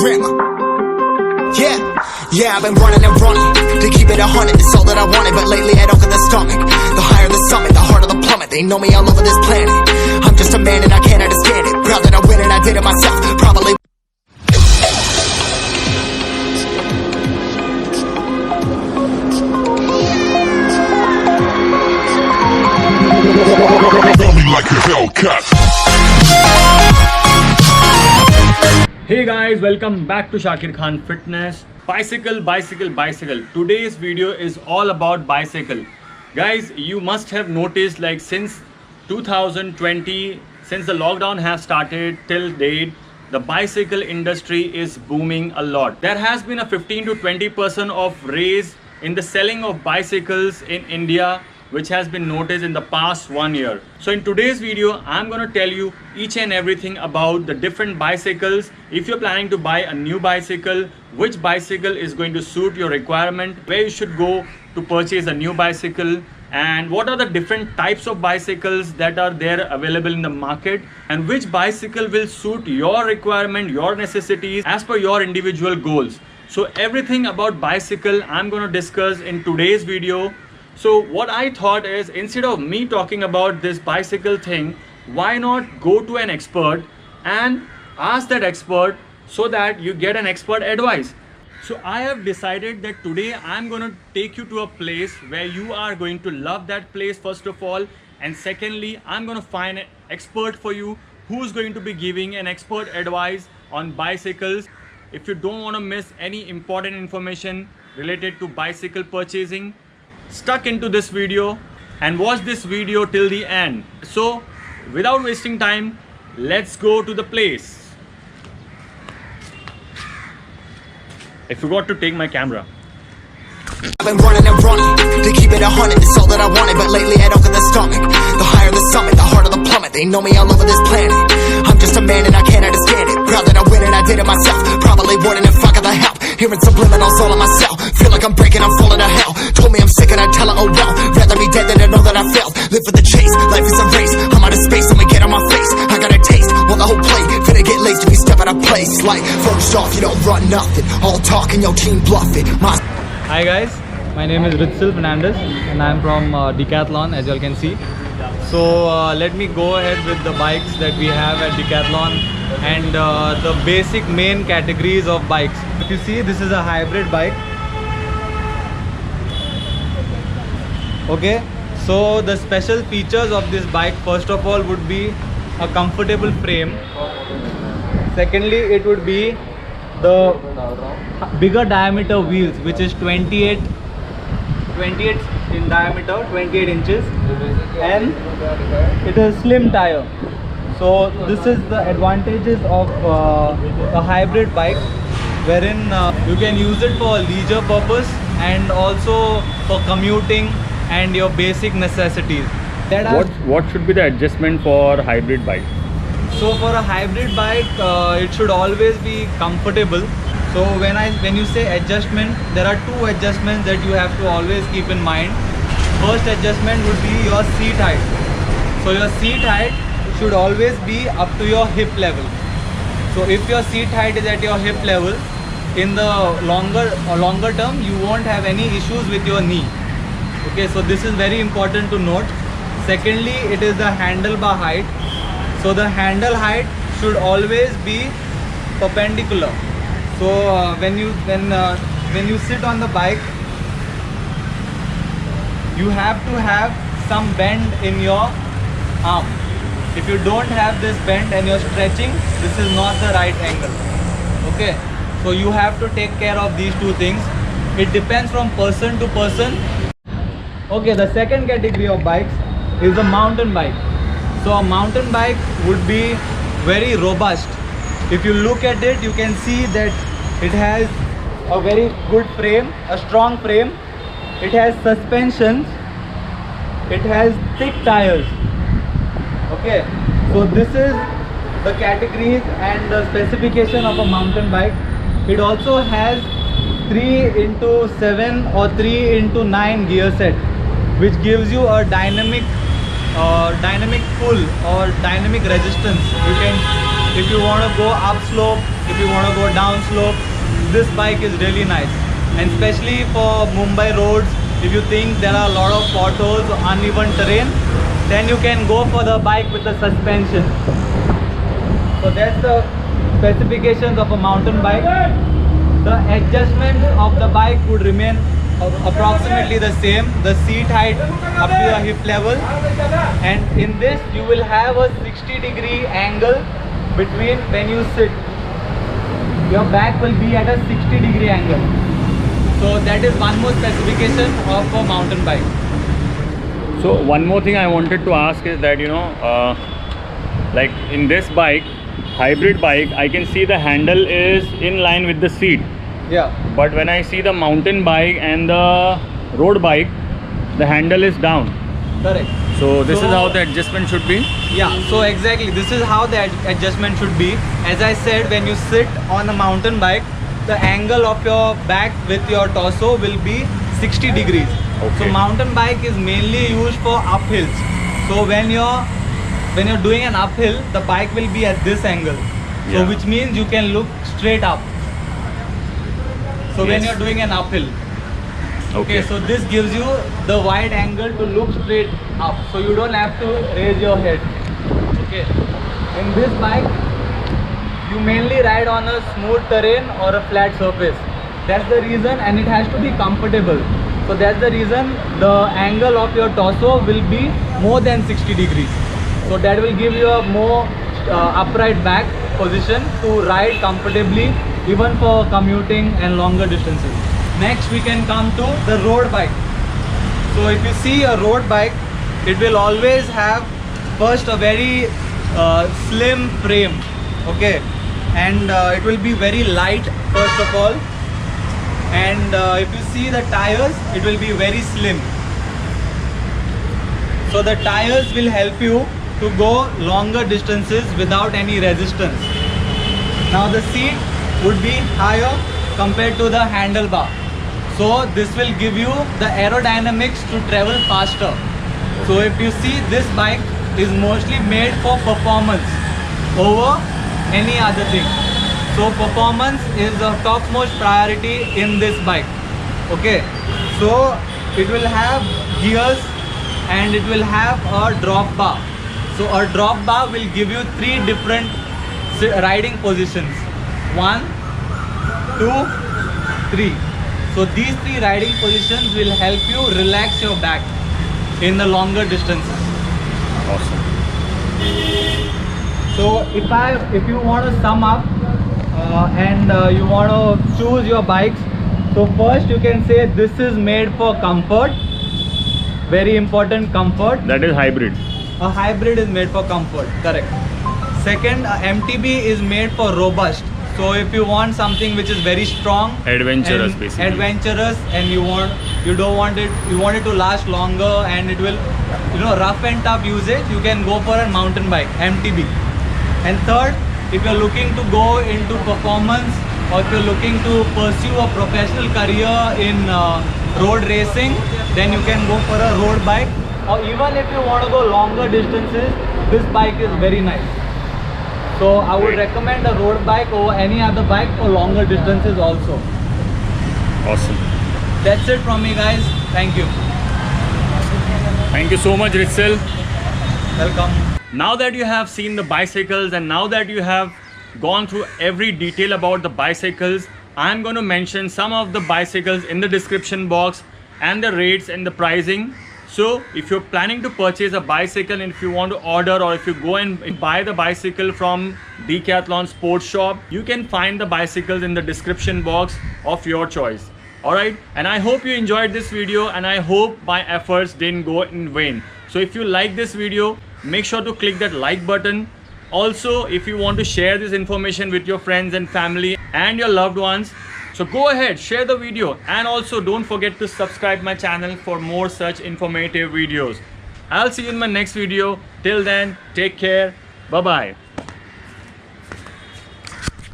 grandma. Yeah, I've been running and running to keep it 100, it's all that I wanted. But lately I don't get the stomach. The higher the summit, the harder the plummet. They know me all over this planet. I'm just a man and I can't understand it. Proud that I win and I did it myself. Probably like a Hellcat. Hey guys, welcome back to Shakir Khan Fitness. Bicycle. Today's video is all about bicycle. Guys, you must have noticed, like, since 2020, since the lockdown has started till date, the bicycle industry is booming a lot. There has been a 15 to 20% of raise in the selling of bicycles in India, which has been noticed in the past 1 year. So in today's video, I'm going to tell you each and everything about the different bicycles. If you're planning to buy a new bicycle, which bicycle is going to suit your requirement, where you should go to purchase a new bicycle, and what are the different types of bicycles that are there available in the market, and which bicycle will suit your requirement, your necessities as per your individual goals. So everything about bicycle I'm going to discuss in today's video. So what I thought is, instead of me talking about this bicycle thing, why not go to an expert and ask that expert so that you get an expert advice. So I have decided that today I'm going to take you to a place where you are going to love that place, first of all, and secondly, I'm going to find an expert for you who's going to be giving an expert advice on bicycles. If you don't want to miss any important information related to bicycle purchasing, stuck into this video and watch this video till the end. So without wasting time, let's go to the place. I forgot to take my camera. I've been running and running to keep it 100, it's all that I wanted. But lately I don't get the stomach. The higher the summit, the harder the plummet. They know me all over this planet. I'm just a man and I can't understand it. Proud that I win and I did it myself. Probably wouldn't if I got the help. Hearing subliminals all on myself. Feel like I'm breaking, I'm falling to hell. Told me I'm sick and I tell her, oh well. Rather be dead than to know that I failed. Live for the chase, life is a race. I'm out of space, I'ma get on my face. I got a taste, want the whole plate. Finna get laced if you step out of place. Like, first off, you don't run nothing. All talk and your team bluff it. Hi guys, my name is Ritzel Fernandez and I'm from Decathlon, as you all can see. So let me go ahead with the bikes that we have at Decathlon and the basic main categories of bikes. If you see, this is a hybrid bike. Okay, so the special features of this bike, first of all, would be a comfortable frame. Secondly, it would be the bigger diameter wheels, which is 28 in diameter, 28 inches, and it is slim tire. So this is the advantages of a hybrid bike, wherein you can use it for leisure purpose and also for commuting and your basic necessities. What should be the adjustment for hybrid bike? So for a hybrid bike, it should always be comfortable. So when you say adjustment, there are two adjustments that you have to always keep in mind. First adjustment would be your seat height. So your seat height should always be up to your hip level. So if your seat height is at your hip level, in the longer term, you won't have any issues with your knee. Okay, so this is very important to note. Secondly, it is the handlebar height. So the handle height should always be perpendicular. So when you sit on the bike, you have to have some bend in your arm. If you don't have this bend and you're stretching, this is not the right angle. Okay, so you have to take care of these two things. It depends from person to person. Okay, the second category of bikes is a mountain bike. So a mountain bike would be very robust. If you look at it, you can see that it has a very good frame, a strong frame. It has suspensions. It has thick tires. Okay, so this is the categories and the specification of a mountain bike. It also has 3x7 or 3x9 gear set, which gives you a dynamic pull or dynamic resistance. if you want to go up slope, if you want to go down slope, this bike is really nice. And especially for Mumbai roads, if you think there are a lot of potholes, uneven terrain, then you can go for the bike with the suspension. So that's the specifications of a mountain bike. The adjustment of the bike would remain approximately the same. The seat height up to your hip level, and in this you will have a 60-degree angle between when you sit. Your back will be at a 60-degree angle. So that is one more specification of a mountain bike. So one more thing I wanted to ask is that, you know, like in this bike, hybrid bike, I can see the handle is in line with the seat. Yeah. But when I see the mountain bike and the road bike, the handle is down. Correct. So this is how the adjustment should be. Yeah, so exactly this is how the adjustment should be. As I said, when you sit on a mountain bike, the angle of your back with your torso will be 60 degrees. Okay. So mountain bike is mainly used for uphills. So when you're doing an uphill, the bike will be at this angle. So Yeah. which means you can look straight up. So when Yes. you're doing an uphill. Okay, Okay. so this gives you the wide angle to look straight up, so you don't have to raise your head. Okay, in this bike you mainly ride on a smooth terrain or a flat surface. That's the reason, and it has to be comfortable. So that's the reason the angle of your torso will be more than 60 degrees. So that will give you a more upright back position to ride comfortably, even for commuting and longer distances. Next we can come to the road bike. So if you see a road bike, it will always have first a very slim frame, okay, and it will be very light first of all, and if you see the tires, it will be very slim. So the tires will help you to go longer distances without any resistance. Now the seat would be higher compared to the handlebar. So this will give you the aerodynamics to travel faster. So if you see, this bike is mostly made for performance over any other thing. So performance is the topmost priority in this bike. Okay, so it will have gears and it will have a drop bar. So a drop bar will give you 3 different riding positions. 1, 2, 3. So these 3 riding positions will help you relax your back in the longer distances. Awesome. So if you want to sum up and you want to choose your bikes, so first you can say this is made for comfort. Very important, comfort. That is hybrid. A hybrid is made for comfort, correct. Second, MTB is made for robust. So if you want something which is very strong, Adventurous, and basically. adventurous, and you want it to last longer, and it will, you know, rough and tough usage, you can go for a mountain bike, MTB. And third, if you're looking to go into performance, or if you're looking to pursue a professional career in road racing, then you can go for a road bike. Or even if you want to go longer distances, this bike is very nice. So I would Great. recommend a road bike over any other bike for longer distances also. Awesome. That's it from me, guys. Thank you. Thank you so much, Ritzel. Welcome. Now that you have seen the bicycles and now that you have gone through every detail about the bicycles, I'm going to mention some of the bicycles in the description box and the rates and the pricing. So if you're planning to purchase a bicycle, and if you want to order, or if you go and buy the bicycle from Decathlon Sports Shop, you can find the bicycles in the description box of your choice. Alright, and I hope you enjoyed this video, and I hope my efforts didn't go in vain. So if you like this video, make sure to click that like button. Also, if you want to share this information with your friends and family and your loved ones, so go ahead, share the video, and also don't forget to subscribe my channel for more such informative videos. I'll see you in my next video. Till then, take care. Bye bye.